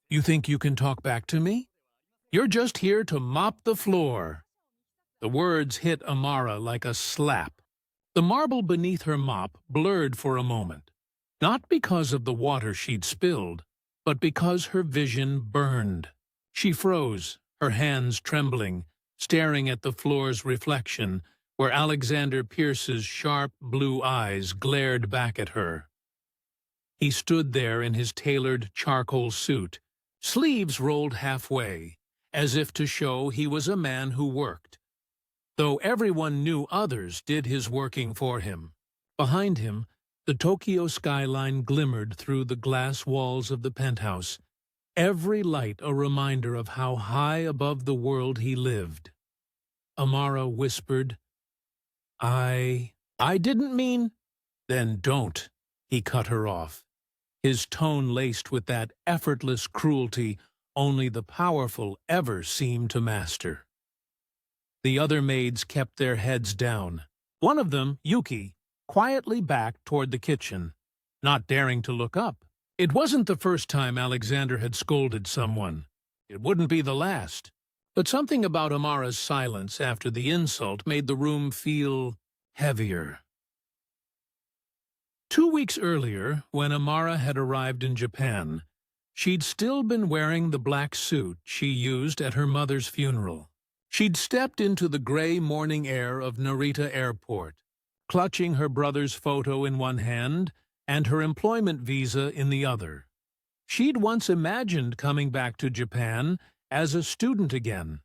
You think you can talk back to me? You're just here to mop the floor. The words hit Amara like a slap. The marble beneath her mop blurred for a moment, not because of the water she'd spilled, but because her vision burned. She froze, her hands trembling, staring at the floor's reflection, where Alexander Pierce's sharp blue eyes glared back at her. He stood there in his tailored charcoal suit, sleeves rolled halfway, as if to show he was a man who worked, though everyone knew others did his working for him. Behind him, the Tokyo skyline glimmered through the glass walls of the penthouse, every light a reminder of how high above the world he lived. Amara whispered, I didn't mean—" "Then don't," he cut her off, his tone laced with that effortless cruelty only the powerful ever seem to master. The other maids kept their heads down. One of them, Yuki, quietly backed toward the kitchen, not daring to look up. It wasn't the first time Alexander had scolded someone. It wouldn't be the last. But something about Amara's silence after the insult made the room feel heavier. 2 weeks earlier, when Amara had arrived in Japan, she'd still been wearing the black suit she used at her mother's funeral. She'd stepped into the gray morning air of Narita Airport, clutching her brother's photo in one hand and her employment visa in the other. She'd once imagined coming back to Japan as a student again,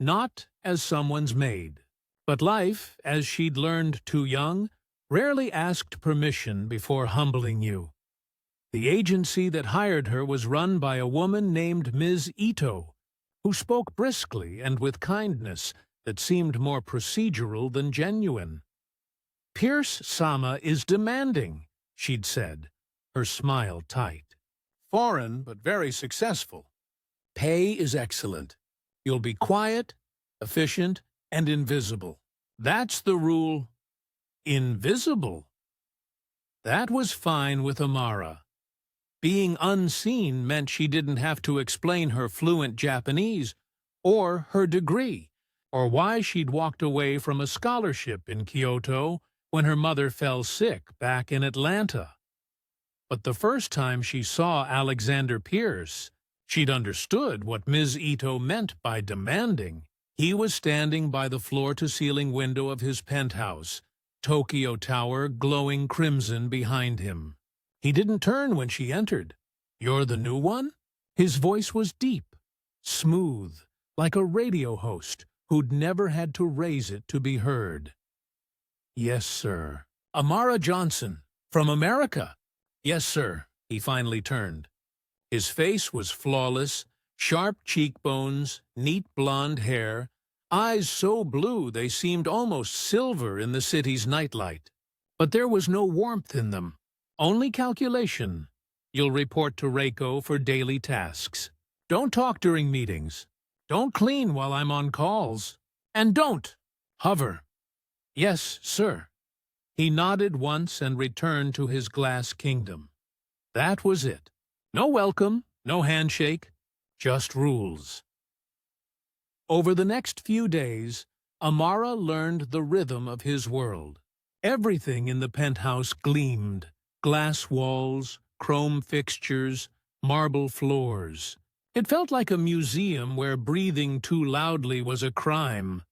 not as someone's maid. But life, as she'd learned too young, rarely asked permission before humbling you. The agency that hired her was run by a woman named Ms. Ito, who spoke briskly and with kindness that seemed more procedural than genuine. "Pierce-sama is demanding," she'd said, her smile tight. "Foreign, but very successful. Pay is excellent. You'll be quiet, efficient, and invisible. That's the rule." Invisible? That was fine with Amara. Being unseen meant she didn't have to explain her fluent Japanese, or her degree, or why she'd walked away from a scholarship in Kyoto when her mother fell sick back in Atlanta. But the first time she saw Alexander Pierce, she'd understood what Ms. Ito meant by demanding. He was standing by the floor-to-ceiling window of his penthouse, Tokyo Tower glowing crimson behind him. He didn't turn when she entered. "You're the new one?" His voice was deep, smooth, like a radio host who'd never had to raise it to be heard. "Yes, sir." "Amara Johnson, from America." "Yes, sir." He finally turned. His face was flawless, sharp cheekbones, neat blonde hair, eyes so blue they seemed almost silver in the city's nightlight. But there was no warmth in them, only calculation. "You'll report to Reiko for daily tasks. Don't talk during meetings. Don't clean while I'm on calls. And don't hover." "Yes, sir." He nodded once and returned to his glass kingdom. That was it. No welcome, no handshake, just rules. Over the next few days, Amara learned the rhythm of his world. Everything in the penthouse gleamed: glass walls, chrome fixtures, marble floors. It felt like a museum where breathing too loudly was a crime.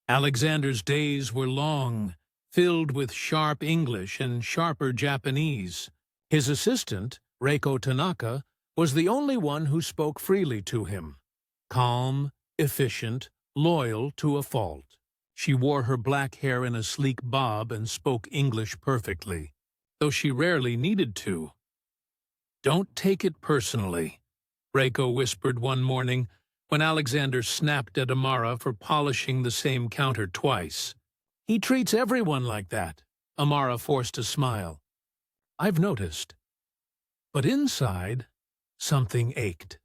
Alexander's days were long, filled with sharp English and sharper Japanese. His assistant, Reiko Tanaka, was the only one who spoke freely to him. Calm, efficient, loyal to a fault. She wore her black hair in a sleek bob and spoke English perfectly, though she rarely needed to. "Don't take it personally," Reiko whispered one morning when Alexander snapped at Amara for polishing the same counter twice. "He treats everyone like that." Amara forced a smile. "I've noticed." But inside, something ached.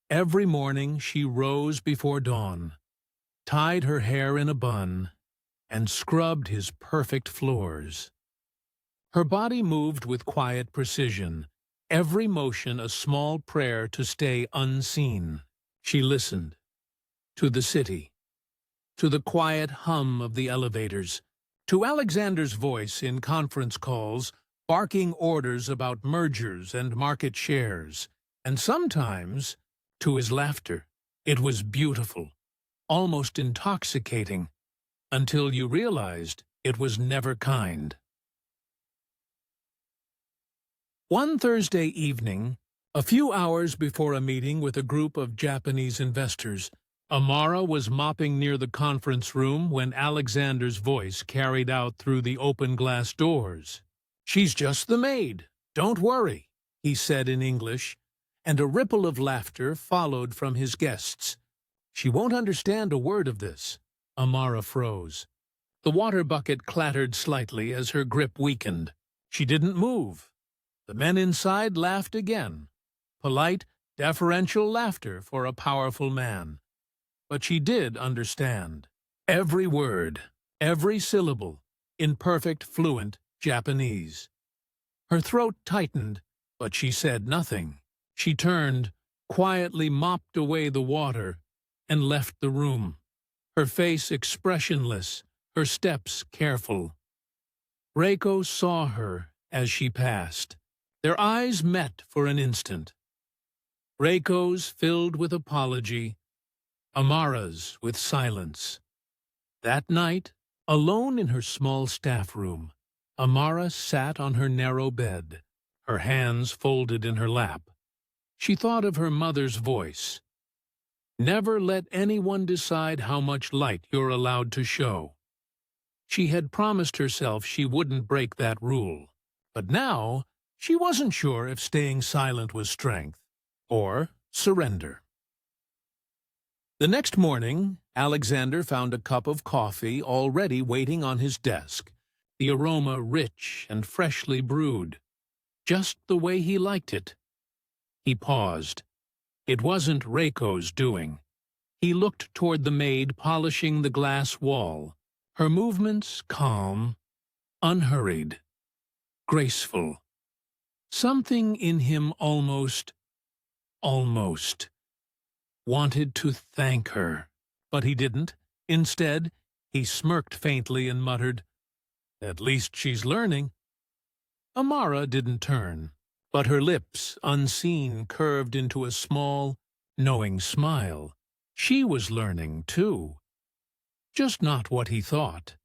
Every morning she rose before dawn, tied her hair in a bun, and scrubbed his perfect floors. Her body moved with quiet precision, every motion a small prayer to stay unseen. She listened. To the city. To the quiet hum of the elevators. To Alexander's voice in conference calls, barking orders about mergers and market shares. And sometimes to his laughter. It was beautiful, almost intoxicating, until you realized it was never kind. One Thursday evening, a few hours before a meeting with a group of Japanese investors, Amara was mopping near the conference room when Alexander's voice carried out through the open glass doors. "She's just the maid. Don't worry," he said in English, and a ripple of laughter followed from his guests. "She won't understand a word of this." Amara froze. The water bucket clattered slightly as her grip weakened. She didn't move. The men inside laughed again. Polite, deferential laughter for a powerful man. But she did understand. Every word, every syllable, in perfect, fluent Japanese. Her throat tightened, but she said nothing. She turned, quietly mopped away the water, and left the room. Her face expressionless, her steps careful. Reiko saw her as she passed. Their eyes met for an instant. Reiko's filled with apology, Amara's with silence. That night, alone in her small staff room, Amara sat on her narrow bed, her hands folded in her lap. She thought of her mother's voice. Never let anyone decide how much light you're allowed to show. She had promised herself she wouldn't break that rule, but now she wasn't sure if staying silent was strength or surrender. The next morning, Alexander found a cup of coffee already waiting on his desk, the aroma rich and freshly brewed, just the way he liked it. He paused. It wasn't Reiko's doing. He looked toward the maid polishing the glass wall, her movements calm, unhurried, graceful. Something in him almost wanted to thank her, but he didn't. Instead, he smirked faintly and muttered, "At least she's learning." Amara didn't turn, but her lips, unseen, curved into a small, knowing smile. She was learning, too. Just not what he thought.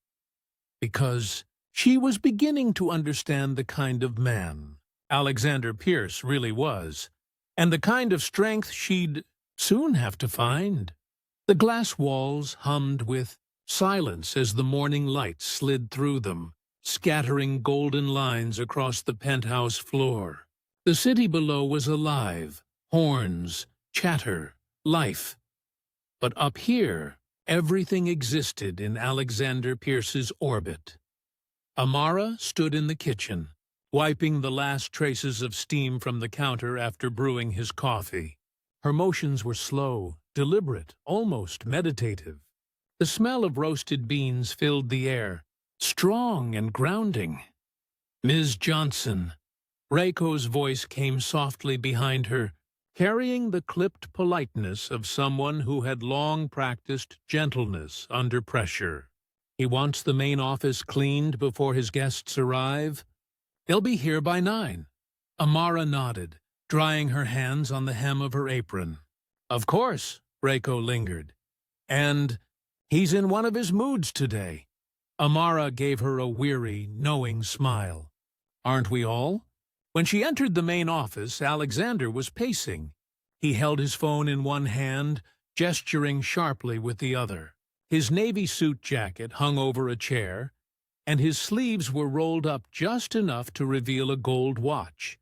Because she was beginning to understand the kind of man Alexander Pierce really was, and the kind of strength she'd soon have to find. The glass walls hummed with silence as the morning light slid through them, scattering golden lines across the penthouse floor. The city below was alive, horns, chatter, life. But up here, everything existed in Alexander Pierce's orbit. Amara stood in the kitchen, wiping the last traces of steam from the counter after brewing his coffee. Her motions were slow, deliberate, almost meditative. The smell of roasted beans filled the air, strong and grounding. "Ms. Johnson." Reiko's voice came softly behind her, carrying the clipped politeness of someone who had long practiced gentleness under pressure. "He wants the main office cleaned before his guests arrive. They'll be here by 9. Amara nodded, drying her hands on the hem of her apron. "Of course," Reiko lingered. "And he's in one of his moods today." Amara gave her a weary, knowing smile. "Aren't we all?" When she entered the main office, Alexander was pacing. He held his phone in one hand, gesturing sharply with the other. His navy suit jacket hung over a chair, and his sleeves were rolled up just enough to reveal a gold watch,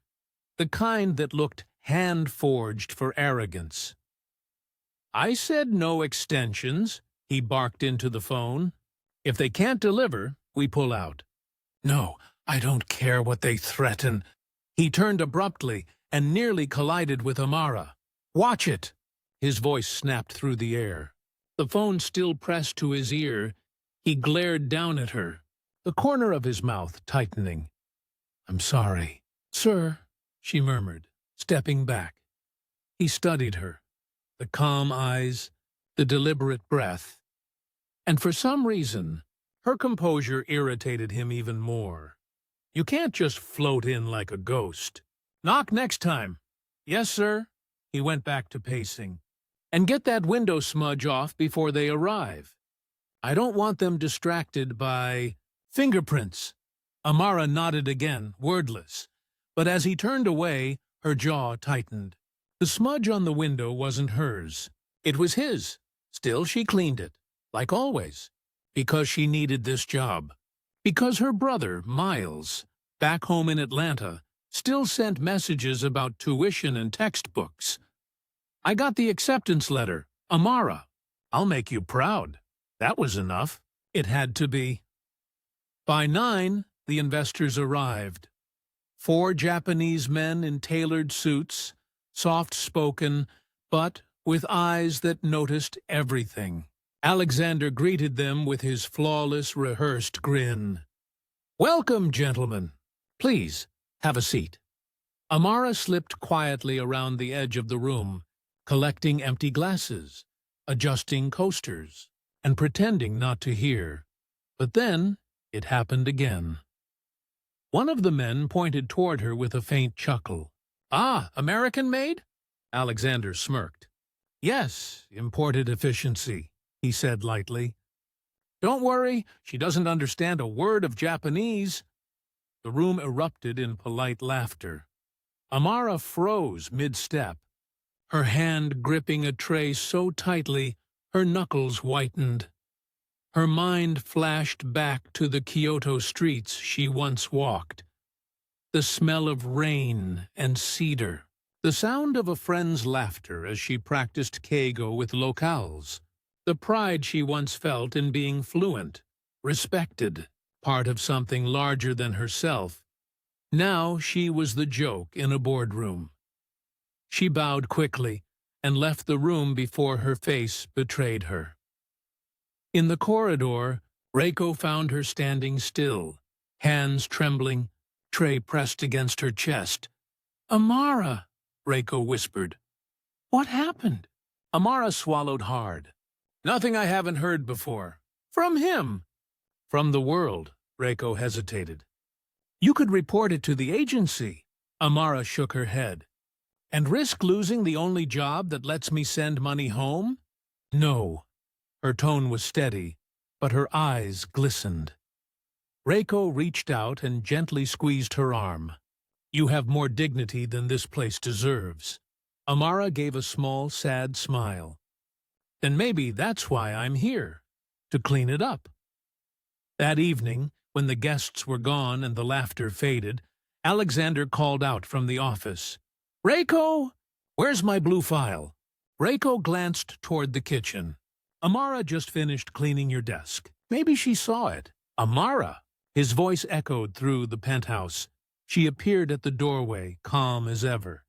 the kind that looked hand-forged for arrogance. "I said no extensions," he barked into the phone. "If they can't deliver, we pull out." "No, I don't care what they threaten." He turned abruptly and nearly collided with Amara. "Watch it!" His voice snapped through the air. The phone still pressed to his ear, he glared down at her, the corner of his mouth tightening. "I'm sorry." "Sir," she murmured, stepping back. He studied her, the calm eyes, the deliberate breath, and for some reason, her composure irritated him even more. You can't just float in like a ghost. Knock next time. Yes, sir. He went back to pacing. And get that window smudge off before they arrive. I don't want them distracted by fingerprints. Amara nodded again, wordless. But as he turned away, her jaw tightened. The smudge on the window wasn't hers. It was his. Still, she cleaned it, like always, because she needed this job. Because her brother, Miles, back home in Atlanta, still sent messages about tuition and textbooks. I got the acceptance letter. Amara, I'll make you proud. That was enough. It had to be. By 9, the investors arrived. 4 Japanese men in tailored suits, soft-spoken, but with eyes that noticed everything. Alexander greeted them with his flawless, rehearsed grin. Welcome, gentlemen. Please, have a seat. Amara slipped quietly around the edge of the room, collecting empty glasses, adjusting coasters, and pretending not to hear. But then it happened again. One of the men pointed toward her with a faint chuckle. Ah, American Maid? Alexander smirked. Yes, imported efficiency, he said lightly. Don't worry, she doesn't understand a word of Japanese. The room erupted in polite laughter. Amara froze mid-step, her hand gripping a tray so tightly her knuckles whitened. Her mind flashed back to the Kyoto streets she once walked. The smell of rain and cedar. The sound of a friend's laughter as she practiced keigo with locals. The pride she once felt in being fluent, respected, part of something larger than herself. Now she was the joke in a boardroom. She bowed quickly and left the room before her face betrayed her. In the corridor, Reiko found her standing still, hands trembling, tray pressed against her chest. Amara, Reiko whispered. What happened? Amara swallowed hard. Nothing I haven't heard before. From him. From the world, Reiko hesitated. You could report it to the agency. Amara shook her head. And risk losing the only job that lets me send money home? No. Her tone was steady, but her eyes glistened. Reiko reached out and gently squeezed her arm. You have more dignity than this place deserves. Amara gave a small, sad smile. Then maybe that's why I'm here, to clean it up. That evening, when the guests were gone and the laughter faded, Alexander called out from the office. Reiko, where's my blue file? Reiko glanced toward the kitchen. Amara just finished cleaning your desk. Maybe she saw it. Amara! His voice echoed through the penthouse. She appeared at the doorway, calm as ever.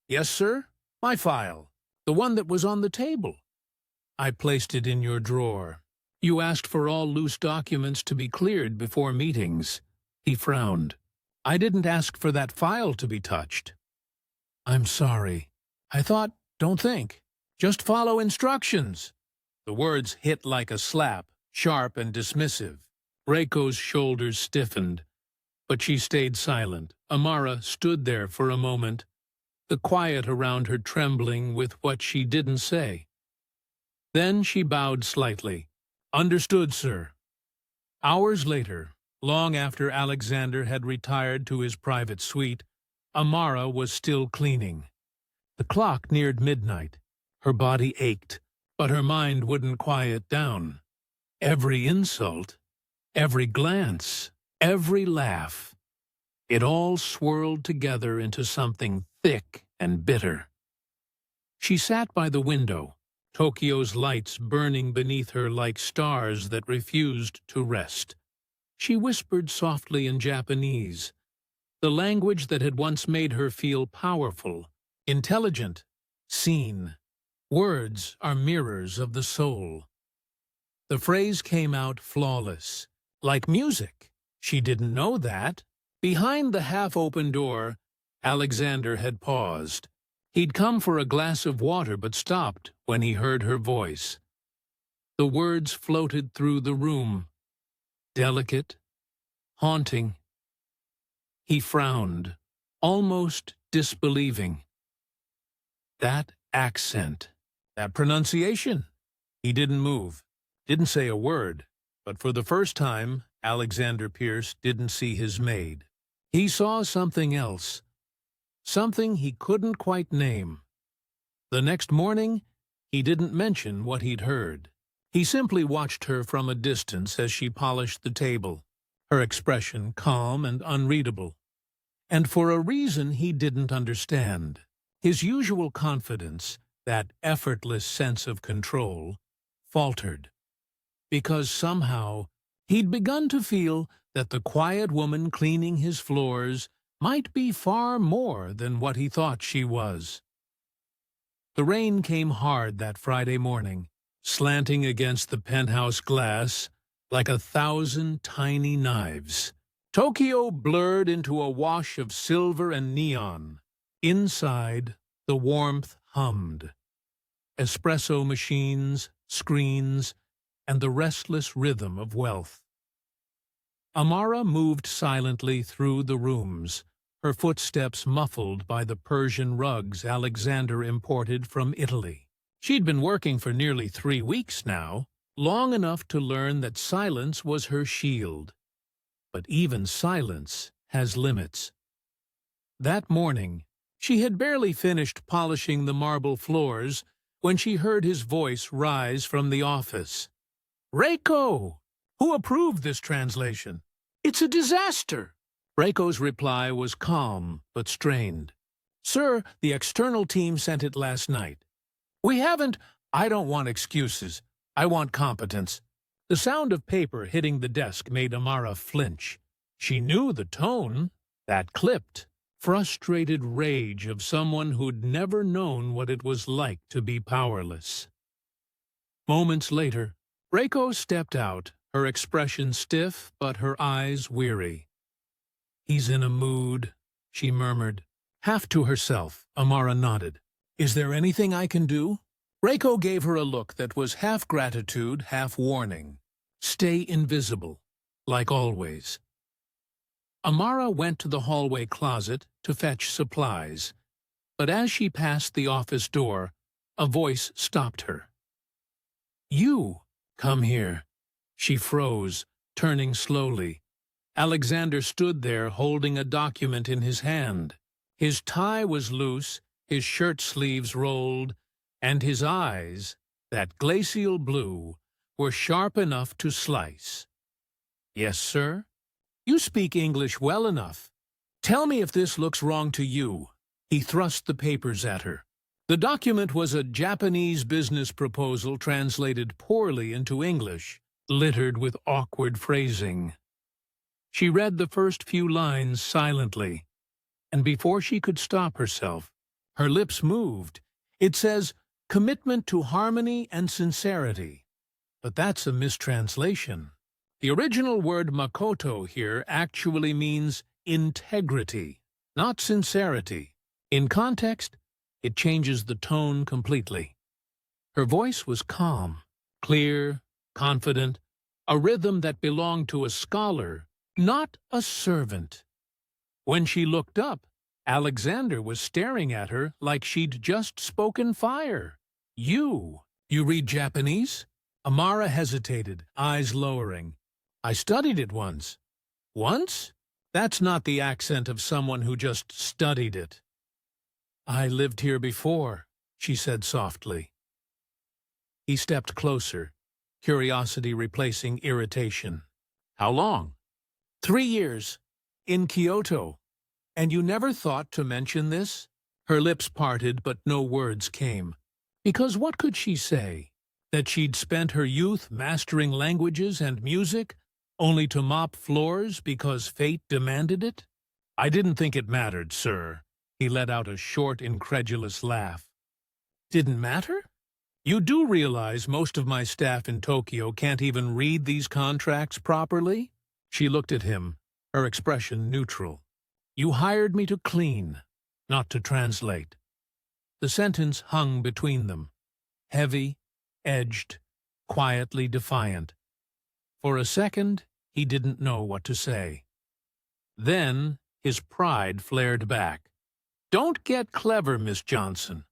Yes, sir? My file. The one that was on the table. I placed it in your drawer. You asked for all loose documents to be cleared before meetings. He frowned. I didn't ask for that file to be touched. I'm sorry. I thought, don't think. Just follow instructions. The words hit like a slap, sharp and dismissive. Reiko's shoulders stiffened, but she stayed silent. Amara stood there for a moment, the quiet around her trembling with what she didn't say. Then she bowed slightly. Understood, sir. Hours later, long after Alexander had retired to his private suite, Amara was still cleaning. The clock neared midnight. Her body ached, but her mind wouldn't quiet down. Every insult, every glance, every laugh, it all swirled together into something thick and bitter. She sat by the window, Tokyo's lights burning beneath her like stars that refused to rest. She whispered softly in Japanese, the language that had once made her feel powerful, intelligent, seen. Words are mirrors of the soul. The phrase came out flawless, like music. She didn't know that. Behind the half-open door, Alexander had paused. He'd come for a glass of water but stopped when he heard her voice. The words floated through the room. Delicate, haunting. He frowned, almost disbelieving. That accent, that pronunciation. He didn't move, didn't say a word, but for the first time, Alexander Pierce didn't see his maid. He saw something else, something he couldn't quite name. The next morning, he didn't mention what he'd heard. He simply watched her from a distance as she polished the table, her expression calm and unreadable. And for a reason he didn't understand. His usual confidence, that effortless sense of control, faltered. Because somehow he'd begun to feel that the quiet woman cleaning his floors might be far more than what he thought she was. The rain came hard that Friday morning, slanting against the penthouse glass like 1,000 tiny knives. Tokyo blurred into a wash of silver and neon. Inside, the warmth hummed. Espresso machines, screens, and the restless rhythm of wealth. Amara moved silently through the rooms, her footsteps muffled by the Persian rugs Alexander imported from Italy. She'd been working for nearly 3 weeks now, long enough to learn that silence was her shield. But even silence has limits. That morning, she had barely finished polishing the marble floors when she heard his voice rise from the office. "Reiko! Who approved this translation? It's a disaster!" Reiko's reply was calm but strained. "Sir, the external team sent it last night. We haven't—" "I don't want excuses. I want competence." The sound of paper hitting the desk made Amara flinch. She knew the tone, that clipped, frustrated rage of someone who'd never known what it was like to be powerless. Moments later, Reiko stepped out, her expression stiff but her eyes weary. "He's in a mood," she murmured. Half to herself, Amara nodded. "Is there anything I can do?" Reiko gave her a look that was half gratitude, half warning. "Stay invisible, like always." Amara went to the hallway closet to fetch supplies, but as she passed the office door, a voice stopped her. "You, come here." She froze, turning slowly. Alexander stood there holding a document in his hand. His tie was loose, his shirt sleeves rolled, and his eyes, that glacial blue, were sharp enough to slice. "Yes, sir? You speak English well enough. Tell me if this looks wrong to you." He thrust the papers at her. The document was a Japanese business proposal translated poorly into English, littered with awkward phrasing. She read the first few lines silently, and before she could stop herself, her lips moved. It says, "Commitment to harmony and sincerity." But that's a mistranslation. The original word makoto here actually means integrity, not sincerity. In context, it changes the tone completely. Her voice was calm, clear, confident, a rhythm that belonged to a scholar, not a servant. When she looked up, Alexander was staring at her like she'd just spoken fire. You read Japanese?" Amara hesitated, eyes lowering. "I studied it once." "Once? That's not the accent of someone who just studied it." "I lived here before," she said softly. He stepped closer, curiosity replacing irritation. "How long?" 3 years. In Kyoto. And you never thought to mention this?" Her lips parted, but no words came. Because what could she say? That she'd spent her youth mastering languages and music, only to mop floors because fate demanded it? "I didn't think it mattered, sir." He let out a short, incredulous laugh. "Didn't matter? You do realize most of my staff in Tokyo can't even read these contracts properly?" She looked at him, her expression neutral. "You hired me to clean. not to translate. The sentence hung between them, heavy, edged, quietly defiant. For a second, he didn't know what to say. Then his pride flared back. "Don't get clever, Miss Johnson.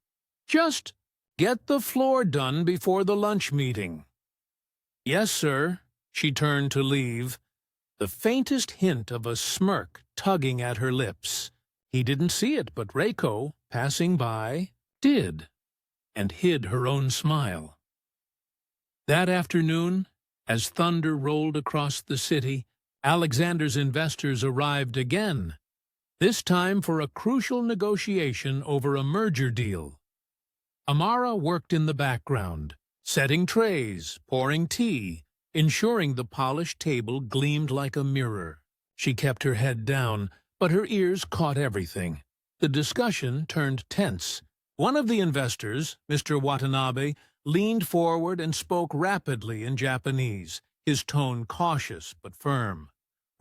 Just get the floor done before the lunch meeting." "Yes, sir." She turned to leave, the faintest hint of a smirk tugging at her lips. He didn't see it, but Reiko, passing by, did, and hid her own smile. That afternoon, as thunder rolled across the city, Alexander's investors arrived again, this time for a crucial negotiation over a merger deal. Amara worked in the background, setting trays, pouring tea, ensuring the polished table gleamed like a mirror. She kept her head down, but her ears caught everything. The discussion turned tense. One of the investors, Mr. Watanabe, leaned forward and spoke rapidly in Japanese, his tone cautious but firm.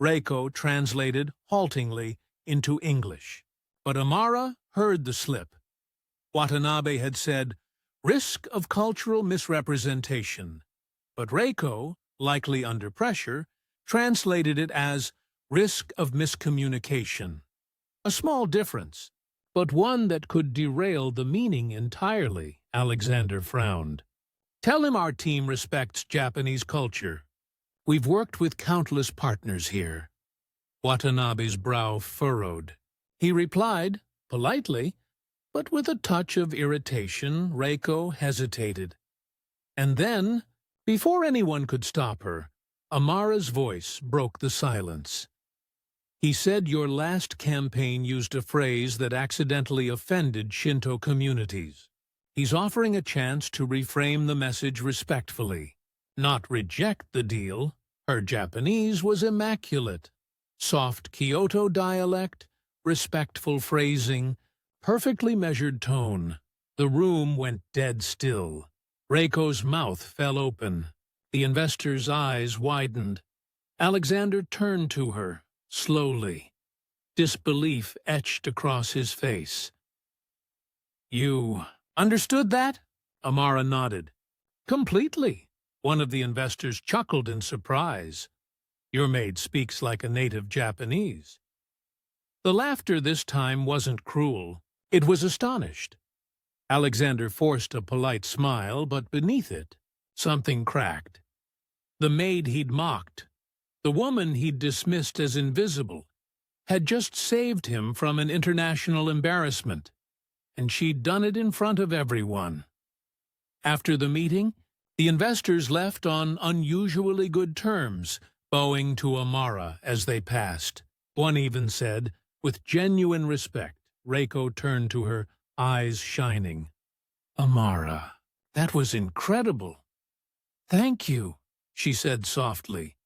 Reiko translated haltingly into English. But Amara heard the slip. Watanabe had said, "risk of cultural misrepresentation," but Reiko, likely under pressure, translated it as "risk of miscommunication." A small difference, but one that could derail the meaning entirely. Alexander frowned. "Tell him our team respects Japanese culture. We've worked with countless partners here." Watanabe's brow furrowed. He replied, politely, but with a touch of irritation. Reiko hesitated. And then, before anyone could stop her, Amara's voice broke the silence. "He said your last campaign used a phrase that accidentally offended Shinto communities. He's offering a chance to reframe the message respectfully, not reject the deal." Her Japanese was immaculate. Soft Kyoto dialect, respectful phrasing, perfectly measured tone. The room went dead still. Reiko's mouth fell open. The investor's eyes widened. Alexander turned to her, slowly. Disbelief etched across his face. "You understood that?" Amara nodded. "Completely." One of the investors chuckled in surprise. "Your maid speaks like a native Japanese." The laughter this time wasn't cruel. It was astonished. Alexander forced a polite smile, but beneath it, something cracked. The maid he'd mocked, the woman he'd dismissed as invisible, had just saved him from an international embarrassment, and she'd done it in front of everyone. After the meeting, the investors left on unusually good terms, bowing to Amara as they passed. One even said, with genuine respect. Reiko turned to her, eyes shining. "Amara, that was incredible." "Thank you," she said softly,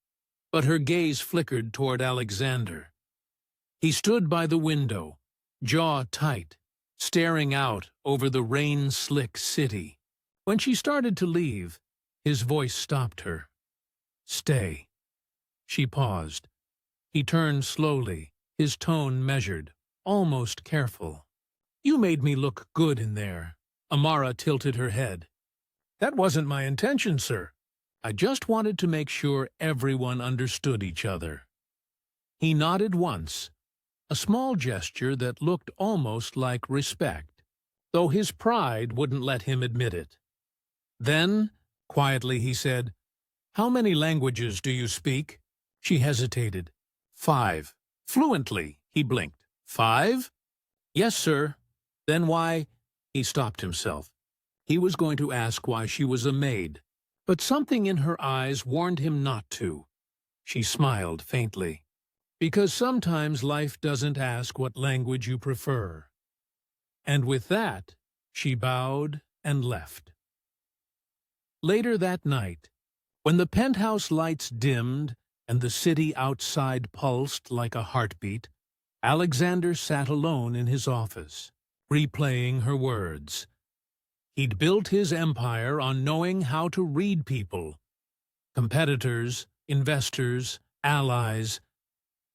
but her gaze flickered toward Alexander. He stood by the window, jaw tight, staring out over the rain-slick city. When she started to leave, his voice stopped her. "Stay." She paused. He turned slowly, his tone measured, almost careful. "You made me look good in there." Amara tilted her head. "That wasn't my intention, sir. I just wanted to make sure everyone understood each other." He nodded once, a small gesture that looked almost like respect, though his pride wouldn't let him admit it. Then, quietly he said, "How many languages do you speak?" She hesitated. "5. Fluently," he blinked. "5? "Yes, sir." "Then why—" He stopped himself. He was going to ask why she was a maid, but something in her eyes warned him not to. She smiled faintly. "Because sometimes life doesn't ask what language you prefer." And with that, she bowed and left. Later that night, when the penthouse lights dimmed and the city outside pulsed like a heartbeat, Alexander sat alone in his office, replaying her words. He'd built his empire on knowing how to read people, competitors, investors, allies,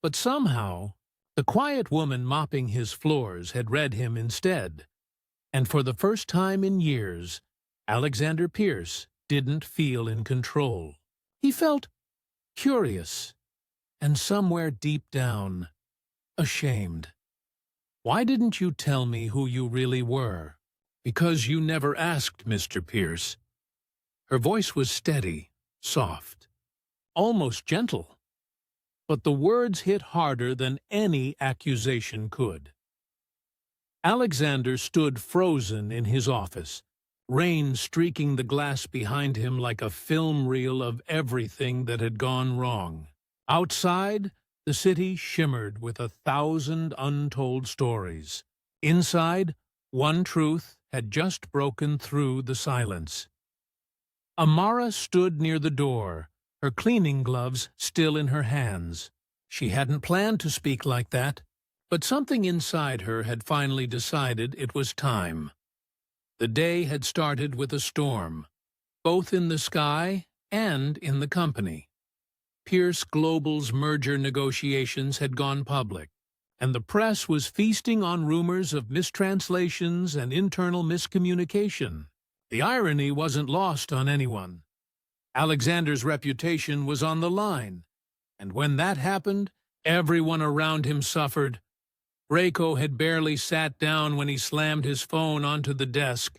but somehow The quiet woman mopping his floors had read him instead, and for the first time in years, Alexander Pierce didn't feel in control. He felt curious, and somewhere deep down, ashamed. "Why didn't you tell me who you really were?" "Because you never asked, Mr. Pierce." Her voice was steady, soft, almost gentle, but the words hit harder than any accusation could. Alexander stood frozen in his office, rain streaking the glass behind him like a film reel of everything that had gone wrong. Outside, the city shimmered with 1,000 untold stories. Inside, one truth had just broken through the silence. Amara stood near the door, her cleaning gloves still in her hands. She hadn't planned to speak like that, but something inside her had finally decided it was time. The day had started with a storm, both in the sky and in the company. Pierce Global's merger negotiations had gone public, and the press was feasting on rumors of mistranslations and internal miscommunication. The irony wasn't lost on anyone. Alexander's reputation was on the line, and when that happened, everyone around him suffered. Reiko had barely sat down when he slammed his phone onto the desk.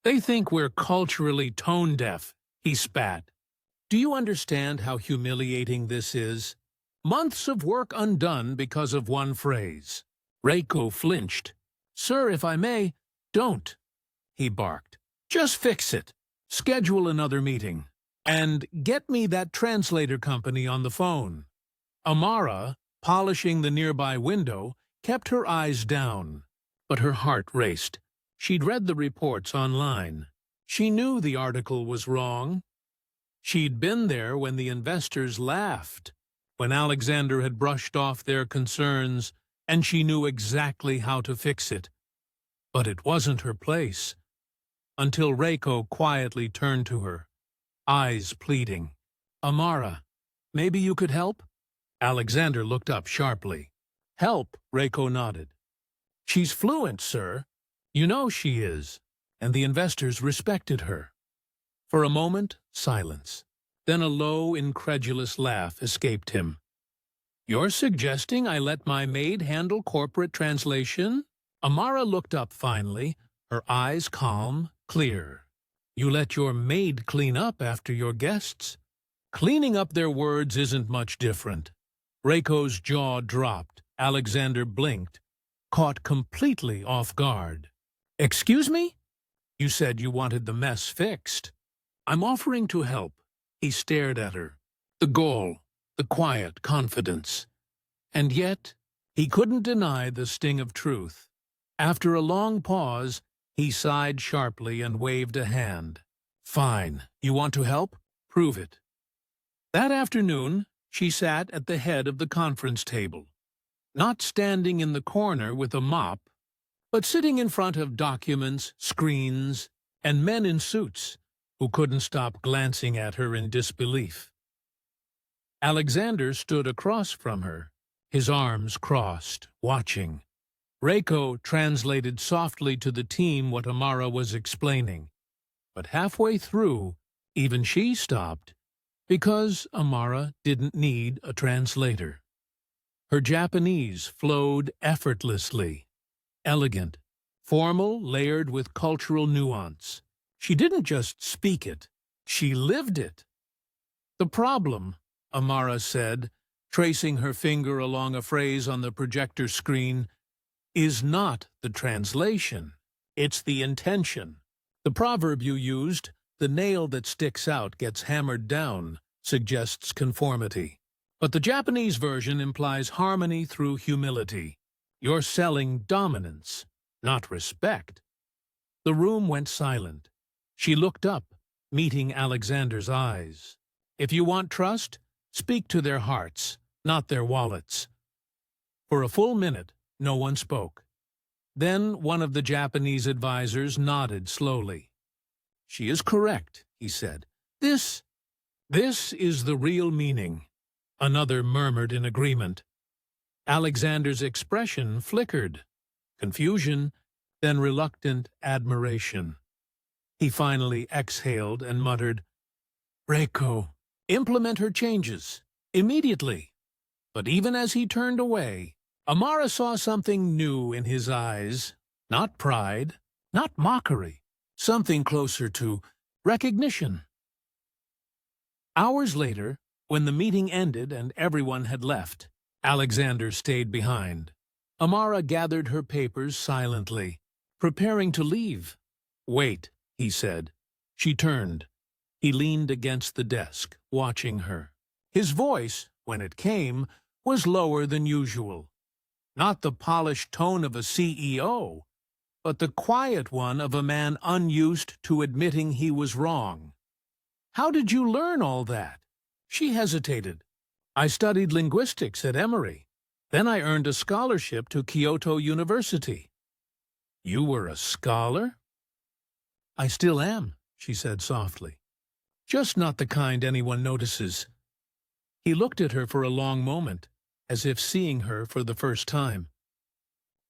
"They think we're culturally tone-deaf," he spat. "Do you understand how humiliating this is? Months of work undone because of one phrase." Reiko flinched. "Sir, if I may—" "Don't," he barked. "Just fix it. Schedule another meeting. And get me that translator company on the phone." Amara, polishing the nearby window, kept her eyes down, but her heart raced. She'd read the reports online. She knew the article was wrong. She'd been there when the investors laughed, when Alexander had brushed off their concerns, and she knew exactly how to fix it. But it wasn't her place. Until Reiko quietly turned to her, eyes pleading. "Amara, maybe you could help?" Alexander looked up sharply. "Help," Reiko nodded. "She's fluent, sir. You know she is." And the investors respected her. For a moment, silence. Then a low, incredulous laugh escaped him. "You're suggesting I let my maid handle corporate translation?" Amara looked up finally, her eyes calm, clear. "You let your maid clean up after your guests?" "Cleaning up their words isn't much different." Reiko's jaw dropped. Alexander blinked, caught completely off guard. "Excuse me? You said you wanted the mess fixed." "I'm offering to help." He stared at her. The goal, the quiet confidence. And yet, he couldn't deny the sting of truth. After a long pause, he sighed sharply and waved a hand. "Fine. You want to help? Prove it." That afternoon, she sat at the head of the conference table, not standing in the corner with a mop, but sitting in front of documents, screens, and men in suits who couldn't stop glancing at her in disbelief. Alexander stood across from her, his arms crossed, watching. Reiko translated softly to the team what Amara was explaining, but halfway through, even she stopped, because Amara didn't need a translator. Her Japanese flowed effortlessly, elegant, formal, layered with cultural nuance. She didn't just speak it, she lived it. "The problem," Amara said, tracing her finger along a phrase on the projector screen, "is not the translation. It's the intention. The proverb you used, 'The nail that sticks out gets hammered down,' suggests conformity. But the Japanese version implies harmony through humility. You're selling dominance, not respect." The room went silent. She looked up, meeting Alexander's eyes. "If you want trust, speak to their hearts, not their wallets." For a full minute, no one spoke. Then one of the Japanese advisors nodded slowly. "She is correct," he said. This is the real meaning." Another murmured in agreement. Alexander's expression flickered. Confusion, then reluctant admiration. He finally exhaled and muttered, "Reiko, implement her changes. Immediately." But even as he turned away, Amara saw something new in his eyes. Not pride, not mockery. Something closer to recognition. Hours later, when the meeting ended and everyone had left, Alexander stayed behind. Amara gathered her papers silently, preparing to leave. "Wait," he said. She turned. He leaned against the desk, watching her. His voice, when it came, was lower than usual. Not the polished tone of a CEO, but the quiet one of a man unused to admitting he was wrong. "How did you learn all that?" She hesitated. "I studied linguistics at Emory. Then I earned a scholarship to Kyoto University." "You were a scholar?" "I still am," she said softly. "Just not the kind anyone notices." He looked at her for a long moment, as if seeing her for the first time.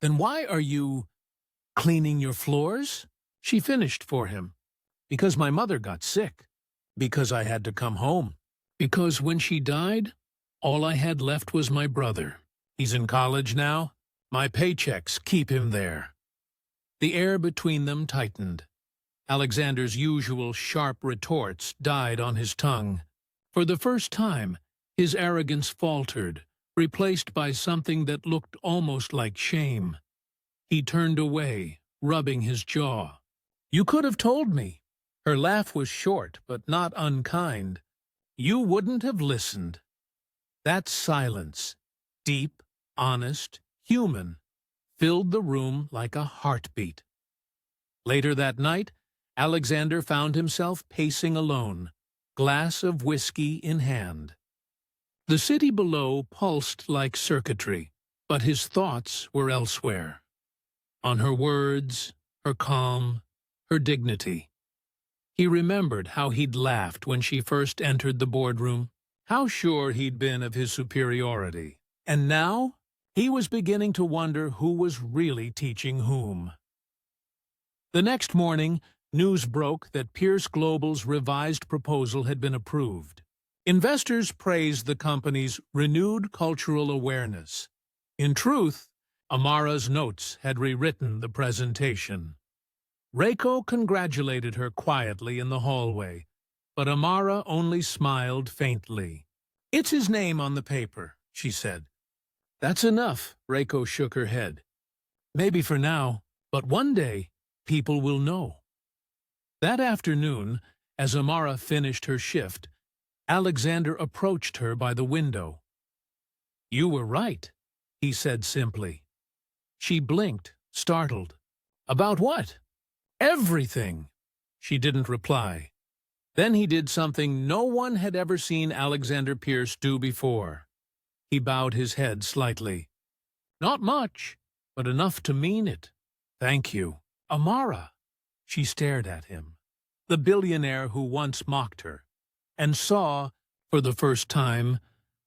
"Then why are you cleaning your floors?" She finished for him. "Because my mother got sick. Because I had to come home. Because when she died, all I had left was my brother. He's in college now. My paychecks keep him there." The air between them tightened. Alexander's usual sharp retorts died on his tongue. For the first time, his arrogance faltered, replaced by something that looked almost like shame. He turned away, rubbing his jaw. "You could have told me." Her laugh was short, but not unkind. "You wouldn't have listened." That silence, deep, honest, human, filled the room like a heartbeat. Later that night, Alexander found himself pacing alone, glass of whiskey in hand. The city below pulsed like circuitry, but his thoughts were elsewhere. On her words, her calm, her dignity. He remembered how he'd laughed when she first entered the boardroom, how sure he'd been of his superiority. And now, he was beginning to wonder who was really teaching whom. The next morning, news broke that Pierce Global's revised proposal had been approved. Investors praised the company's renewed cultural awareness. In truth, Amara's notes had rewritten the presentation. Reiko congratulated her quietly in the hallway, but Amara only smiled faintly. "It's his name on the paper," she said. "That's enough," Reiko shook her head. "Maybe for now, but one day people will know." That afternoon, as Amara finished her shift, Alexander approached her by the window. "You were right," he said simply. She blinked, startled. "About what?" "Everything." She didn't reply. Then he did something no one had ever seen Alexander Pierce do before. He bowed his head slightly. "Not much, but enough to mean it. Thank you." "Amara." She stared at him, the billionaire who once mocked her, and saw, for the first time,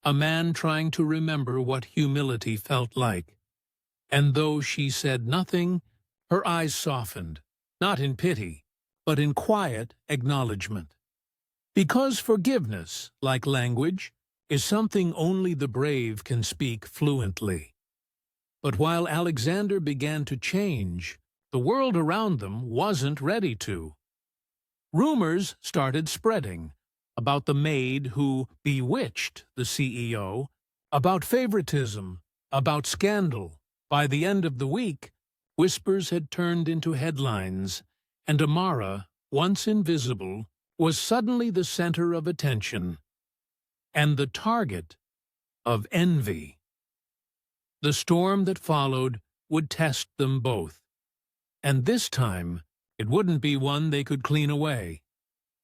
a man trying to remember what humility felt like. And though she said nothing, her eyes softened, not in pity, but in quiet acknowledgement. Because forgiveness, like language, is something only the brave can speak fluently. But while Alexander began to change, the world around them wasn't ready to. Rumors started spreading about the maid who bewitched the CEO, about favoritism, about scandal. By the end of the week, whispers had turned into headlines, and Amara, once invisible, was suddenly the center of attention and the target of envy. The storm that followed would test them both, and this time it wouldn't be one they could clean away.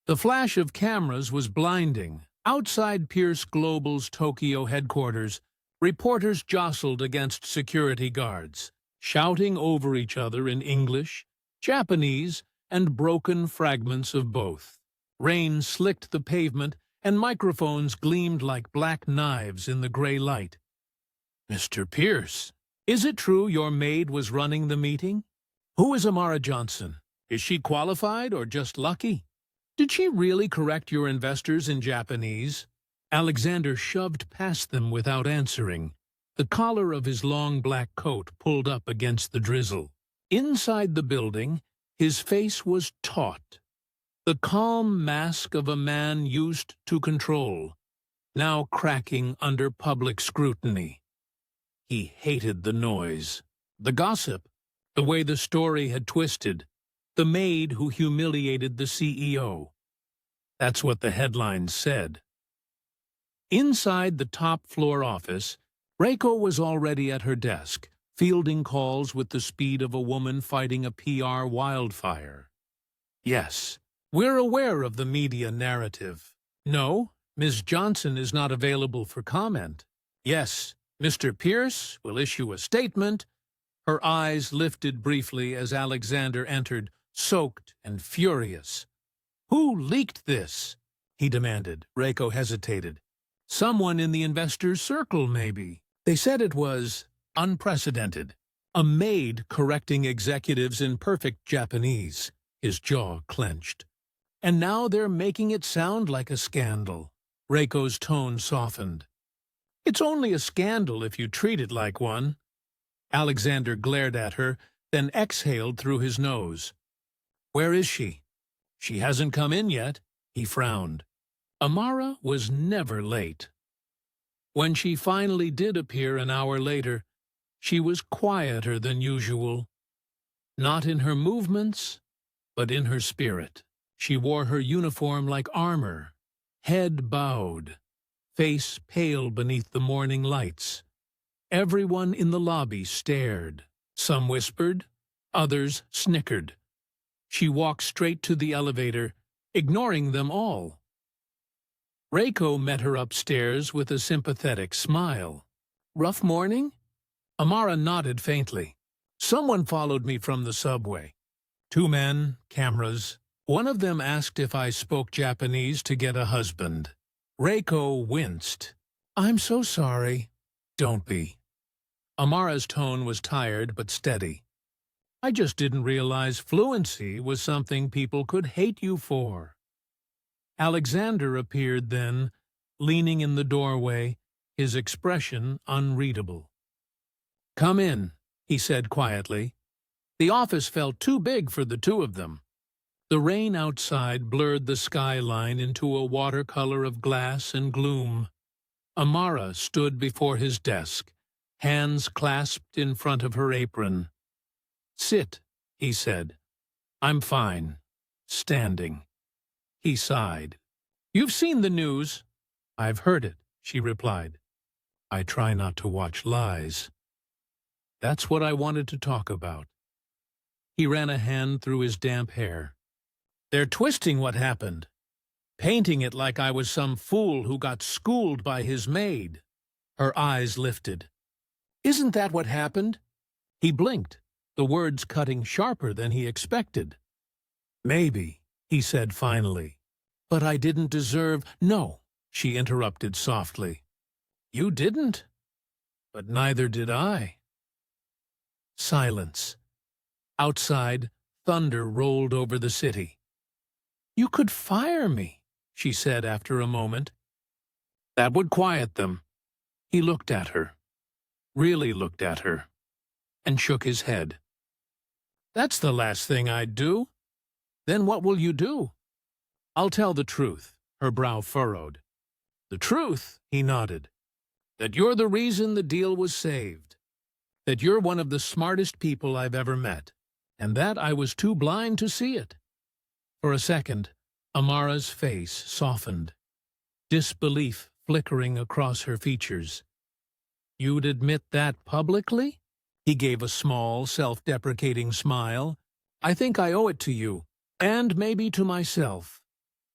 The flash of cameras was blinding. Outside Pierce Global's Tokyo headquarters, reporters jostled against security guards, shouting over each other in English, Japanese, and broken fragments of both. Rain slicked the pavement, and microphones gleamed like black knives in the gray light. Mr. Pierce, is it true your maid was running the meeting? Who is Amara Johnson? Is she qualified or just lucky? Did she really correct your investors in Japanese? Alexander shoved past them without answering, the collar of his long black coat pulled up against the drizzle. Inside the building, his face was taut, the calm mask of a man used to control, now cracking under public scrutiny. He hated the noise, the gossip, the way the story had twisted, the maid who humiliated the CEO. That's what the headlines said. Inside the top-floor office, Reiko was already at her desk, fielding calls with the speed of a woman fighting a PR wildfire. Yes, we're aware of the media narrative. No, Ms. Johnson is not available for comment. Yes, Mr. Pierce will issue a statement. Her eyes lifted briefly as Alexander entered, soaked and furious. Who leaked this? He demanded. Reiko hesitated. Someone in the investors' circle, maybe. They said it was unprecedented. A maid correcting executives in perfect Japanese. His jaw clenched. And now they're making it sound like a scandal. Reiko's tone softened. It's only a scandal if you treat it like one. Alexander glared at her, then exhaled through his nose. Where is she? She hasn't come in yet. He frowned. Amara was never late. When she finally did appear an hour later, she was quieter than usual. Not in her movements, but in her spirit. She wore her uniform like armor, head bowed, face pale beneath the morning lights. Everyone in the lobby stared. Some whispered, others snickered. She walked straight to the elevator, ignoring them all. Reiko met her upstairs with a sympathetic smile. Rough morning? Amara nodded faintly. Someone followed me from the subway. 2 men, cameras. One of them asked if I spoke Japanese to get a husband. Reiko winced. I'm so sorry. Don't be. Amara's tone was tired but steady. I just didn't realize fluency was something people could hate you for. Alexander appeared then, leaning in the doorway, his expression unreadable. Come in, he said quietly. The office felt too big for the 2 of them. The rain outside blurred the skyline into a watercolor of glass and gloom. Amara stood before his desk, hands clasped in front of her apron. Sit, he said. I'm fine. Standing. He sighed. You've seen the news. I've heard it, she replied. I try not to watch lies. That's what I wanted to talk about. He ran a hand through his damp hair. They're twisting what happened, painting it like I was some fool who got schooled by his maid. Her eyes lifted. Isn't that what happened? He blinked, the words cutting sharper than he expected. Maybe, he said finally. But I didn't deserve— No, she interrupted softly. You didn't, but neither did I. Silence. Outside, thunder rolled over the city. You could fire me, she said after a moment. That would quiet them. He looked at her, really looked at her, and shook his head. That's the last thing I'd do. Then what will you do? I'll tell the truth, her brow furrowed. The truth, he nodded. That you're the reason the deal was saved. That you're one of the smartest people I've ever met. And that I was too blind to see it. For a second, Amara's face softened, disbelief flickering across her features. You'd admit that publicly? He gave a small, self-deprecating smile. I think I owe it to you, and maybe to myself.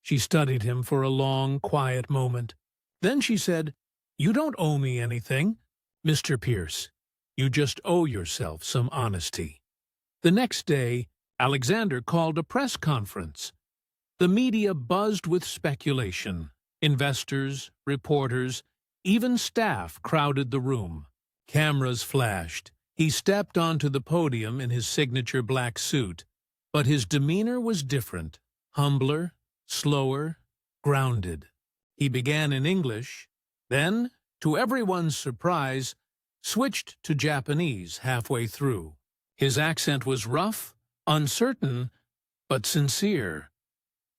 She studied him for a long, quiet moment. Then she said, You don't owe me anything, Mr. Pierce. You just owe yourself some honesty. The next day, Alexander called a press conference. The media buzzed with speculation. Investors, reporters, even staff crowded the room. Cameras flashed. He stepped onto the podium in his signature black suit, but his demeanor was different, humbler, slower, grounded. He began in English, then, to everyone's surprise, switched to Japanese halfway through. His accent was rough, uncertain, but sincere.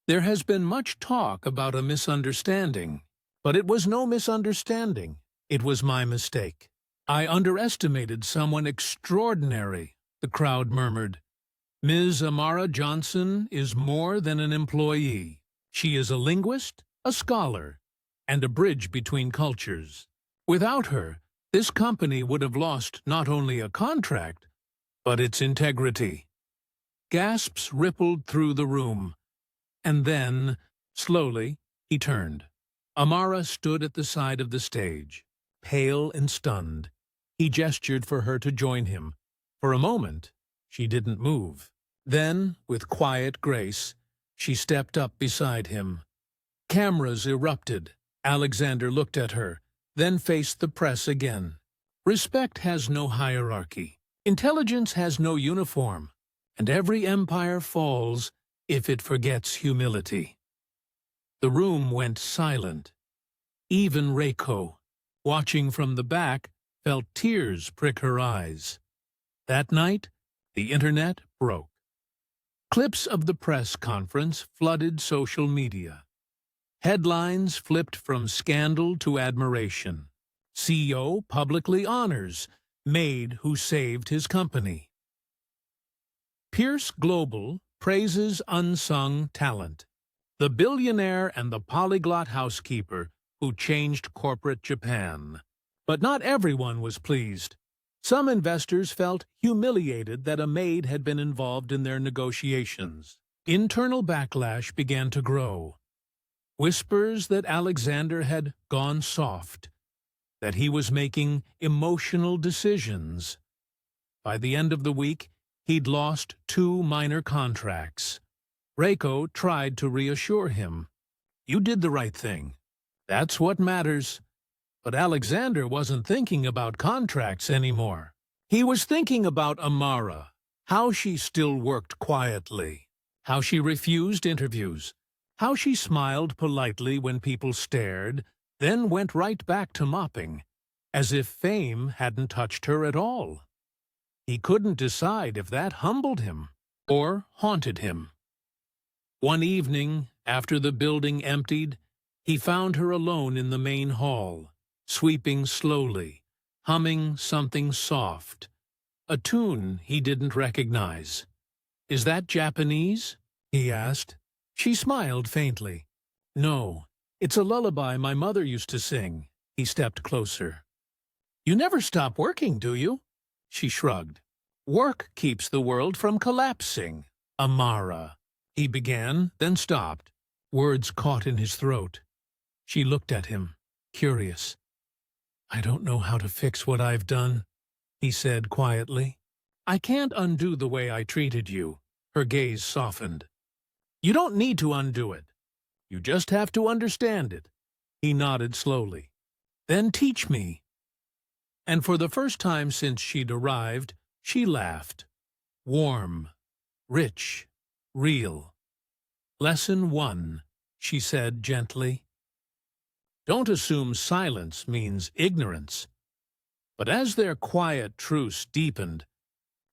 There has been much talk about a misunderstanding, but it was no misunderstanding. It was my mistake. I underestimated someone extraordinary, the crowd murmured. Ms. Amara Johnson is more than an employee. She is a linguist, a scholar, and a bridge between cultures. Without her, this company would have lost not only a contract, but its integrity. Gasps rippled through the room, and then, slowly, he turned. Amara stood at the side of the stage, pale and stunned. He gestured for her to join him. For a moment, she didn't move. Then, with quiet grace, she stepped up beside him. Cameras erupted. Alexander looked at her, then faced the press again. Respect has no hierarchy. Intelligence has no uniform. And every empire falls if it forgets humility. The room went silent. Even Reiko, watching from the back, felt tears prick her eyes. That night, the internet broke. Clips of the press conference flooded social media. Headlines flipped from scandal to admiration. CEO publicly honors Maid who saved his company. Pierce Global praises unsung talent. The billionaire and the polyglot housekeeper who changed corporate Japan. But not everyone was pleased. Some investors felt humiliated that a maid had been involved in their negotiations. Internal backlash began to grow. Whispers that Alexander had gone soft, that he was making emotional decisions. By the end of the week, he'd lost 2 minor contracts. Reiko tried to reassure him. You did the right thing. That's what matters. But Alexander wasn't thinking about contracts anymore. He was thinking about Amara, how she still worked quietly, how she refused interviews, how she smiled politely when people stared, then went right back to mopping, as if fame hadn't touched her at all. He couldn't decide if that humbled him or haunted him. One evening, after the building emptied, he found her alone in the main hall, sweeping slowly, humming something soft, a tune he didn't recognize. "Is that Japanese?" he asked. She smiled faintly. "No, it's a lullaby my mother used to sing." He stepped closer. "You never stop working, do you?" She shrugged. "Work keeps the world from collapsing." "Amara," he began, then stopped. Words caught in his throat. She looked at him, curious. "I don't know how to fix what I've done," he said quietly. "I can't undo the way I treated you." Her gaze softened. "You don't need to undo it. You just have to understand it." He nodded slowly. "Then teach me." And for the first time since she'd arrived, she laughed. Warm, rich, real. "Lesson 1, she said gently. "Don't assume silence means ignorance." But as their quiet truce deepened,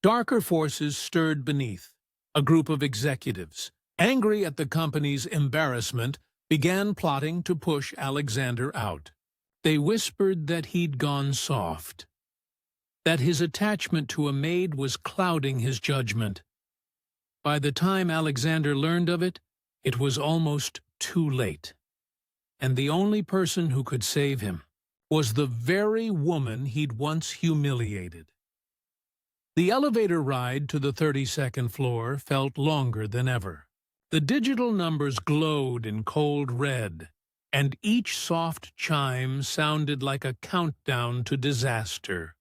darker forces stirred beneath. A group of executives, angry at the company's embarrassment, began plotting to push Alexander out. They whispered that he'd gone soft, that his attachment to a maid was clouding his judgment. By the time Alexander learned of it, it was almost too late. And the only person who could save him was the very woman he'd once humiliated. The elevator ride to the 32nd floor felt longer than ever. The digital numbers glowed in cold red, and each soft chime sounded like a countdown to disaster.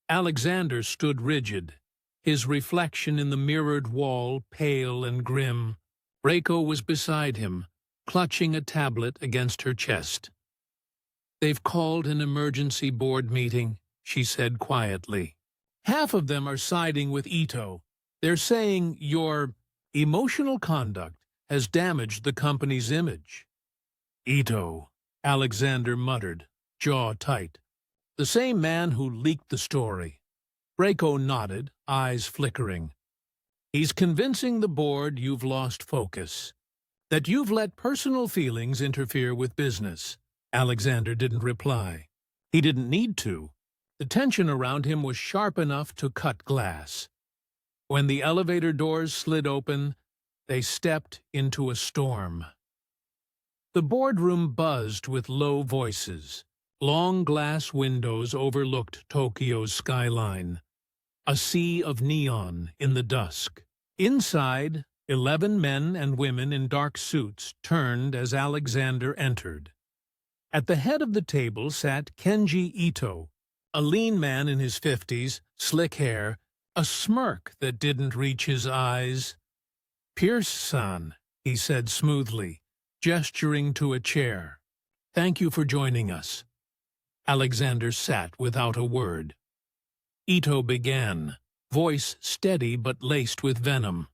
Alexander stood rigid, his reflection in the mirrored wall pale and grim. Reiko was beside him, clutching a tablet against her chest. "They've called an emergency board meeting," she said quietly. Half of them are siding with Ito. They're saying your emotional conduct has damaged the company's image. Ito, Alexander muttered, jaw tight. The same man who leaked the story. Braco nodded, eyes flickering. He's convincing the board you've lost focus, that you've let personal feelings interfere with business. Alexander didn't reply. He didn't need to. The tension around him was sharp enough to cut glass. When the elevator doors slid open, they stepped into a storm. The boardroom buzzed with low voices. Long glass windows overlooked Tokyo's skyline. A sea of neon in the dusk. Inside, 11 men and women in dark suits turned as Alexander entered. At the head of the table sat Kenji Ito, a lean man in his 50s, slick hair, a smirk that didn't reach his eyes. "Pierce-san," he said smoothly, gesturing to a chair. "Thank you for joining us." Alexander sat without a word. Ito began, voice steady but laced with venom.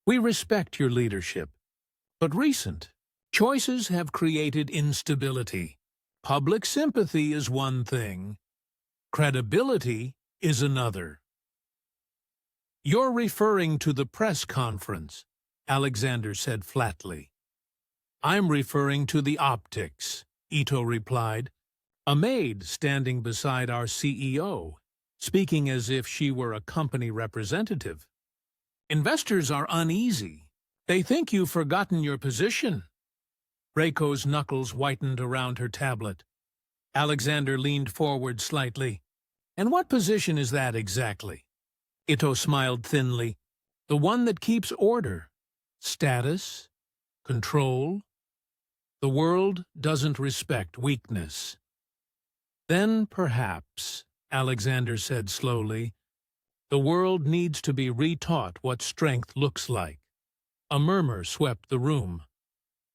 "We respect your leadership, but recent choices have created instability. Public sympathy is one thing. Credibility is another." "You're referring to the press conference," Alexander said flatly. "I'm referring to the optics," Ito replied. "A maid standing beside our CEO, speaking as if she were a company representative. Investors are uneasy. They think you've forgotten your position." Reiko's knuckles whitened around her tablet. Alexander leaned forward slightly. "And what position is that exactly?" Ito smiled thinly. "The one that keeps order. Status. Control. The world doesn't respect weakness." "Then perhaps," Alexander said slowly, "the world needs to be retaught what strength looks like." A murmur swept the room.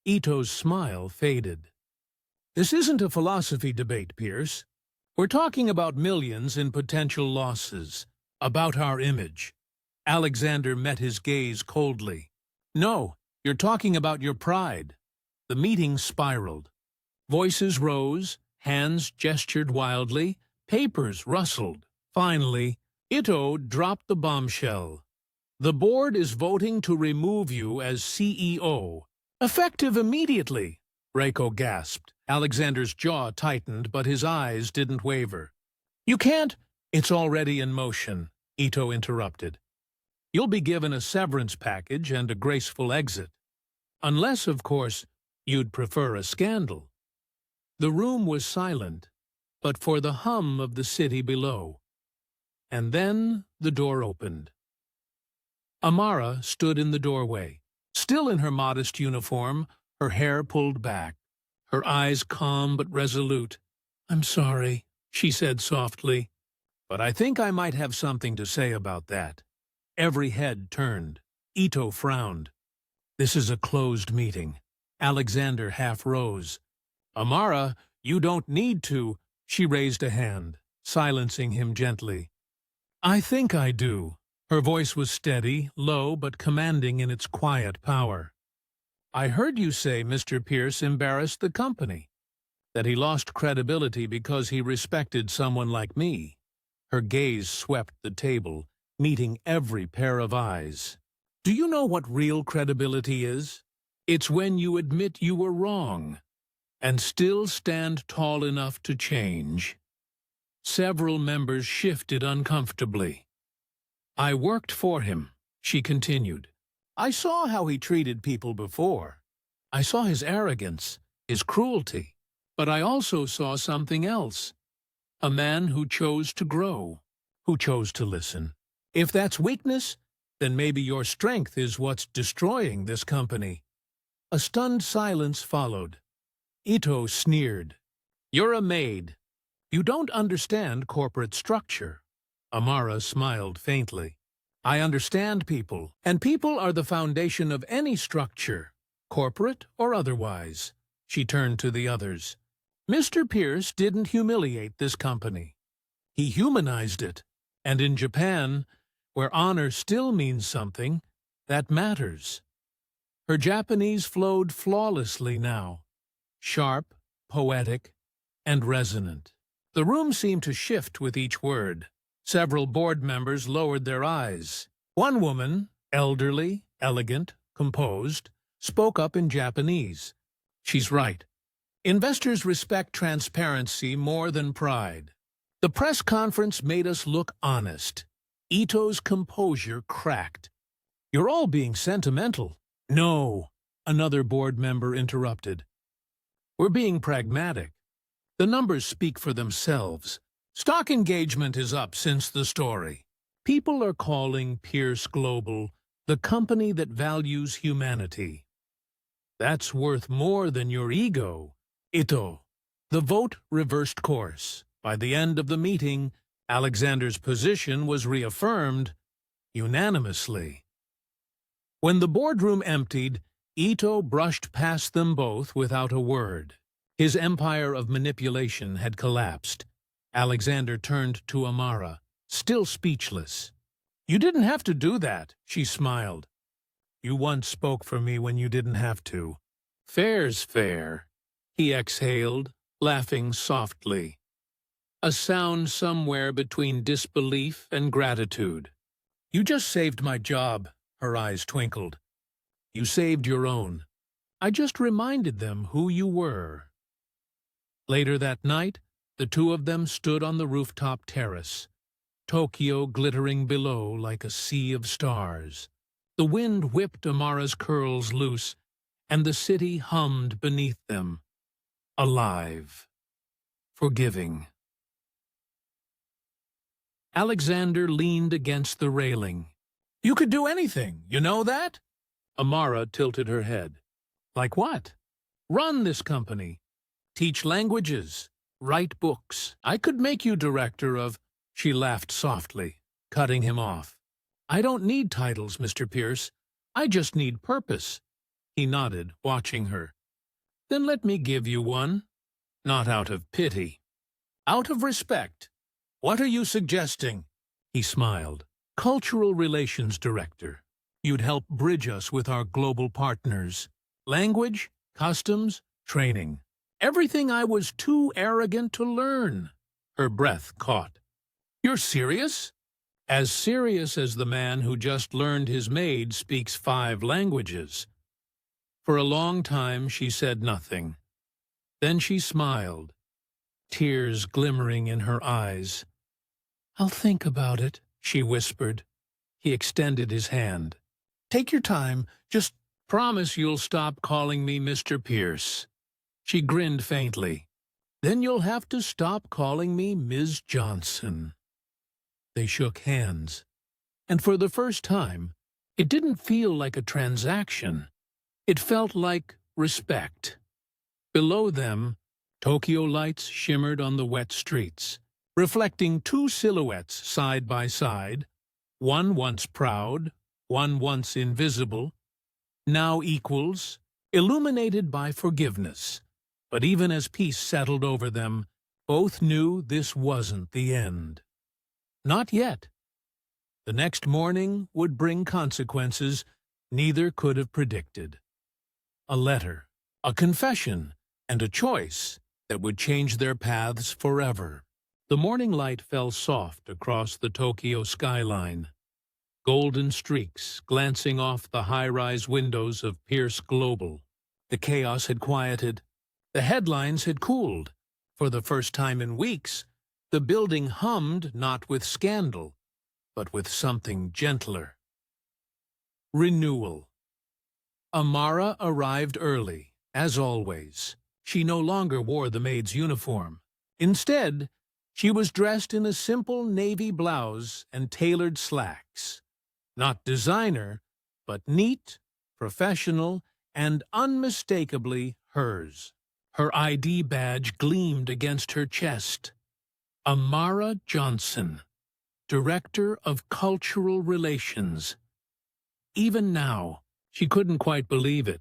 Ito's smile faded. "This isn't a philosophy debate, Pierce. We're talking about millions in potential losses, about our image." Alexander met his gaze coldly. "No, you're talking about your pride." The meeting spiraled. Voices rose, hands gestured wildly, papers rustled. Finally, Ito dropped the bombshell. "The board is voting to remove you as CEO. Effective immediately." Reiko gasped. Alexander's jaw tightened, but his eyes didn't waver. "You can't—" "It's already in motion," Ito interrupted. "You'll be given a severance package and a graceful exit. Unless, of course, you'd prefer a scandal." The room was silent, but for the hum of the city below. And then the door opened. Amara stood in the doorway, still in her modest uniform, her hair pulled back, her eyes calm but resolute. "I'm sorry," she said softly, "but I think I might have something to say about that." Every head turned. Ito frowned. "This is a closed meeting." Alexander half rose. "Amara, you don't need to." She raised a hand, silencing him gently. "I think I do." Her voice was steady, low, but commanding in its quiet power. "I heard you say Mr. Pierce embarrassed the company, that he lost credibility because he respected someone like me." Her gaze swept the table, meeting every pair of eyes. "Do you know what real credibility is? It's when you admit you were wrong, and still stand tall enough to change." Several members shifted uncomfortably. "I worked for him," she continued. "I saw how he treated people before. I saw his arrogance, his cruelty. But I also saw something else. A man who chose to grow, who chose to listen. If that's weakness, then maybe your strength is what's destroying this company." A stunned silence followed. Ito sneered. "You're a maid. You don't understand corporate structure." Amara smiled faintly. "I understand people, and people are the foundation of any structure, corporate or otherwise." She turned to the others. "Mr. Pierce didn't humiliate this company. He humanized it. And in Japan, where honor still means something, that matters. Her Japanese flowed flawlessly now, sharp, poetic, and resonant. The room seemed to shift with each word. Several board members lowered their eyes. One woman, elderly, elegant, composed, spoke up in Japanese. She's right. Investors respect transparency more than pride. The press conference made us look honest. Ito's composure cracked. You're all being sentimental. No, another board member interrupted. We're being pragmatic. The numbers speak for themselves. Stock engagement is up since the story. People are calling Pierce Global the company that values humanity. That's worth more than your ego, Ito. The vote reversed course. By the end of the meeting, Alexander's position was reaffirmed unanimously. When the boardroom emptied, Ito brushed past them both without a word. His empire of manipulation had collapsed. Alexander turned to Amara, still speechless. You didn't have to do that, she smiled. You once spoke for me when you didn't have to. Fair's fair, he exhaled, laughing softly. A sound somewhere between disbelief and gratitude. You just saved my job, her eyes twinkled. You saved your own. I just reminded them who you were. Later that night, the two of them stood on the rooftop terrace, Tokyo glittering below like a sea of stars. The wind whipped Amara's curls loose, and the city hummed beneath them. Alive. Forgiving. Alexander leaned against the railing. You could do anything, you know that? Amara tilted her head. Like what? Run this company. Teach languages. Write books. I could make you director of... She laughed softly, cutting him off. I don't need titles, Mr. Pierce. I just need purpose. He nodded, watching her. Then let me give you one. Not out of pity. Out of respect. What are you suggesting? He smiled. Cultural Relations Director. You'd help bridge us with our global partners. Language, customs, training. Everything I was too arrogant to learn. Her breath caught. You're serious? As serious as the man who just learned his maid speaks 5 languages. For a long time she said nothing. Then she smiled, tears glimmering in her eyes. I'll think about it, she whispered. He extended his hand. Take your time. Just promise you'll stop calling me Mr. Pierce. She grinned faintly. Then you'll have to stop calling me Ms. Johnson. They shook hands. And for the first time, it didn't feel like a transaction. It felt like respect. Below them, Tokyo lights shimmered on the wet streets, reflecting 2 silhouettes side by side, one once proud, one once invisible, now equals, illuminated by forgiveness. But even as peace settled over them, both knew this wasn't the end. Not yet. The next morning would bring consequences neither could have predicted. A letter, a confession, and a choice that would change their paths forever. The morning light fell soft across the Tokyo skyline, golden streaks glancing off the high-rise windows of Pierce Global. The chaos had quieted. The headlines had cooled. For the first time in weeks, the building hummed not with scandal, but with something gentler. Renewal. Amara arrived early, as always. She no longer wore the maid's uniform. Instead, she was dressed in a simple navy blouse and tailored slacks. Not designer, but neat, professional, and unmistakably hers. Her ID badge gleamed against her chest. Amara Johnson, Director of Cultural Relations. Even now, she couldn't quite believe it.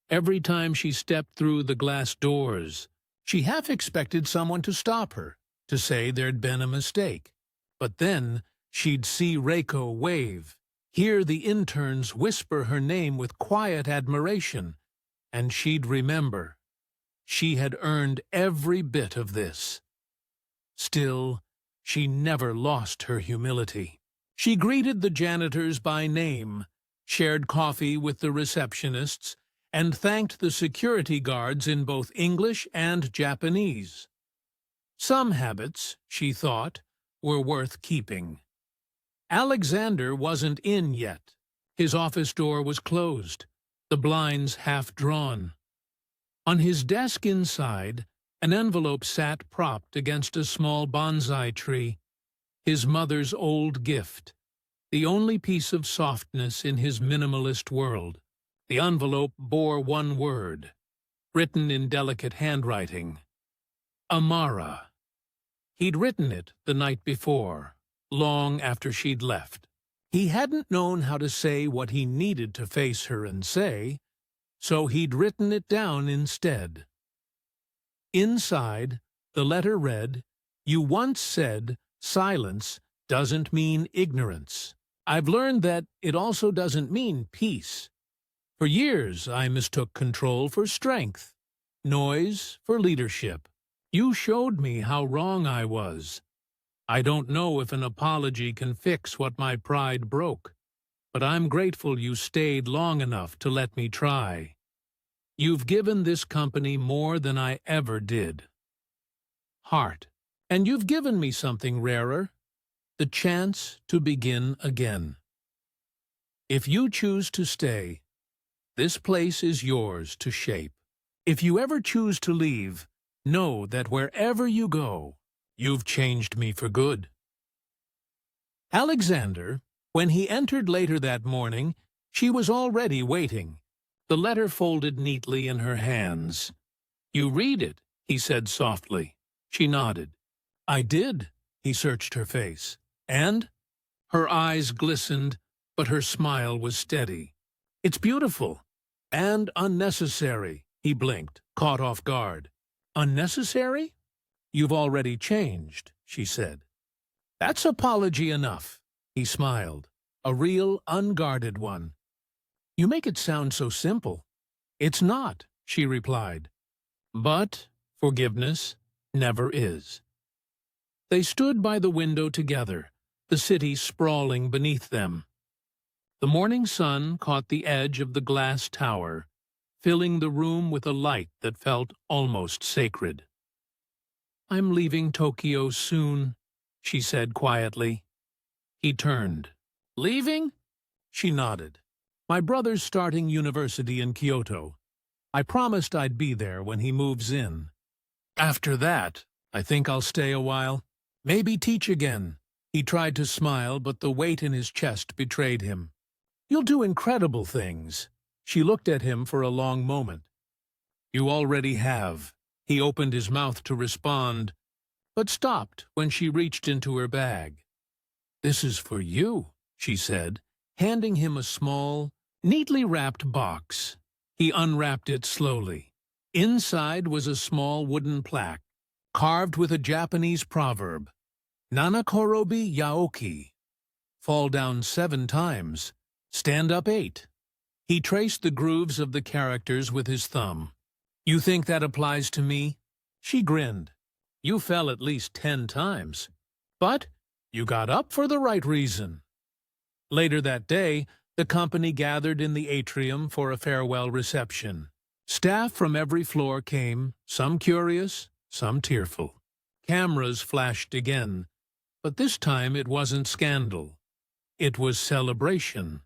Every time she stepped through the glass doors, she half expected someone to stop her, to say there'd been a mistake. But then she'd see Reiko wave, hear the interns whisper her name with quiet admiration, and she'd remember. She had earned every bit of this. Still, she never lost her humility. She greeted the janitors by name, shared coffee with the receptionists, and thanked the security guards in both English and Japanese. Some habits, she thought, were worth keeping. Alexander wasn't in yet. His office door was closed, the blinds half drawn. On his desk inside, an envelope sat propped against a small bonsai tree, his mother's old gift, the only piece of softness in his minimalist world. The envelope bore one word, written in delicate handwriting: Amara. He'd written it the night before, long after she'd left. He hadn't known how to say what he needed to face her and say, so he'd written it down instead. Inside, the letter read, "You once said silence doesn't mean ignorance. I've learned that it also doesn't mean peace. For years, I mistook control for strength, noise for leadership. You showed me how wrong I was. I don't know if an apology can fix what my pride broke, but I'm grateful you stayed long enough to let me try. You've given this company more than I ever did. Heart. And you've given me something rarer, the chance to begin again. If you choose to stay, this place is yours to shape. If you ever choose to leave, know that wherever you go, you've changed me for good." Alexander, when he entered later that morning, she was already waiting, the letter folded neatly in her hands. "You read it," he said softly. She nodded. "I did." He searched her face. "And?" Her eyes glistened, but her smile was steady. "It's beautiful. And unnecessary," he blinked, caught off guard. "Unnecessary? You've already changed," she said. "That's apology enough," he smiled, a real unguarded one. "You make it sound so simple." "It's not," she replied. "But forgiveness never is." They stood by the window together, the city sprawling beneath them. The morning sun caught the edge of the glass tower, filling the room with a light that felt almost sacred. "I'm leaving Tokyo soon," she said quietly. He turned. "Leaving?" She nodded. "My brother's starting university in Kyoto. I promised I'd be there when he moves in. After that, I think I'll stay a while. Maybe teach again." He tried to smile, but the weight in his chest betrayed him. "You'll do incredible things." She looked at him for a long moment. "You already have." He opened his mouth to respond, but stopped when she reached into her bag. "This is for you," she said, handing him a small, neatly wrapped box. He unwrapped it slowly. Inside was a small wooden plaque, carved with a Japanese proverb, "Nanakorobi yaoki," fall down 7 times, stand up 8. He traced the grooves of the characters with his thumb. "You think that applies to me?" She grinned. "You fell at least 10 times. But you got up for the right reason." Later that day, the company gathered in the atrium for a farewell reception. Staff from every floor came, some curious, some tearful. Cameras flashed again, but this time it wasn't scandal. It was celebration.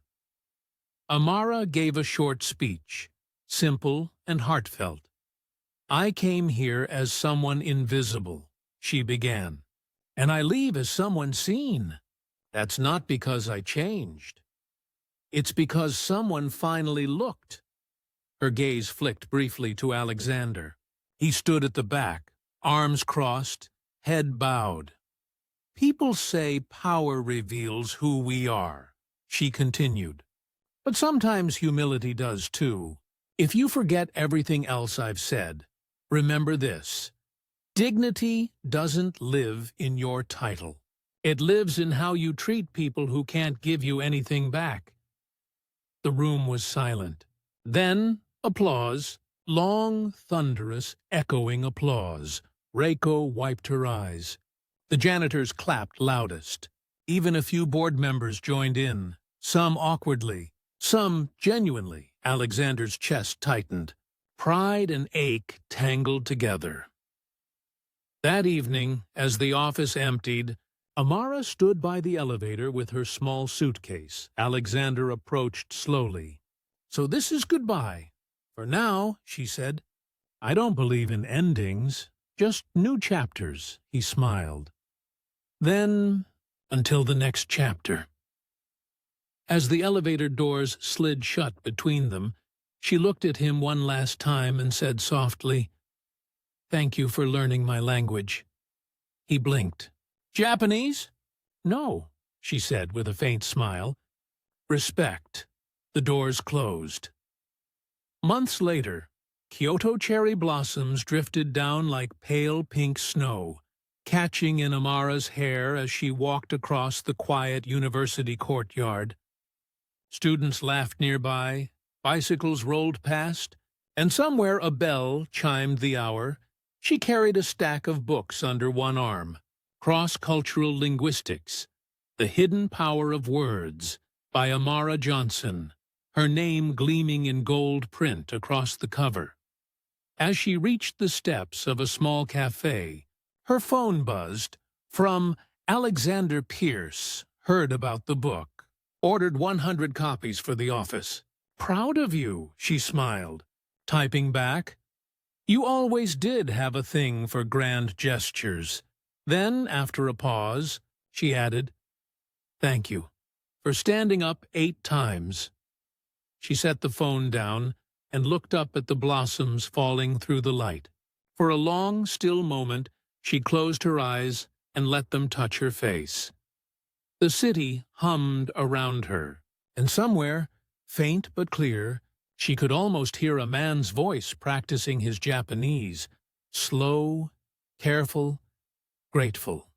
Amara gave a short speech, simple and heartfelt. "I came here as someone invisible," she began, "and I leave as someone seen. That's not because I changed. It's because someone finally looked." Her gaze flicked briefly to Alexander. He stood at the back, arms crossed, head bowed. "People say power reveals who we are," she continued. "But sometimes humility does too. If you forget everything else I've said, remember this. Dignity doesn't live in your title. It lives in how you treat people who can't give you anything back. The room was silent. Then, applause. Long, thunderous, echoing applause. Reiko wiped her eyes. The janitors clapped loudest. Even a few board members joined in, some awkwardly, some genuinely. Alexander's chest tightened. Pride and ache tangled together. That evening, as the office emptied, Amara stood by the elevator with her small suitcase. Alexander approached slowly. "So this is goodbye. For now," she said. "I don't believe in endings, just new chapters," he smiled. "Then, until the next chapter." As the elevator doors slid shut between them, she looked at him one last time and said softly, "Thank you for learning my language." He blinked. "Japanese?" "No," she said with a faint smile. "Respect." The doors closed. Months later, Kyoto cherry blossoms drifted down like pale pink snow, catching in Amara's hair as she walked across the quiet university courtyard. Students laughed nearby, bicycles rolled past, and somewhere a bell chimed the hour. She carried a stack of books under one arm. Cross-Cultural Linguistics, The Hidden Power of Words, by Amara Johnson, her name gleaming in gold print across the cover. As she reached the steps of a small cafe, her phone buzzed. From Alexander Pierce, heard about the book, ordered 100 copies for the office. "Proud of you," she smiled, typing back. "You always did have a thing for grand gestures." Then, after a pause, she added, "Thank you for standing up 8 times." She set the phone down and looked up at the blossoms falling through the light. For a long, still moment, she closed her eyes and let them touch her face. The city hummed around her, and somewhere, faint but clear, she could almost hear a man's voice practicing his Japanese, slow, careful, grateful.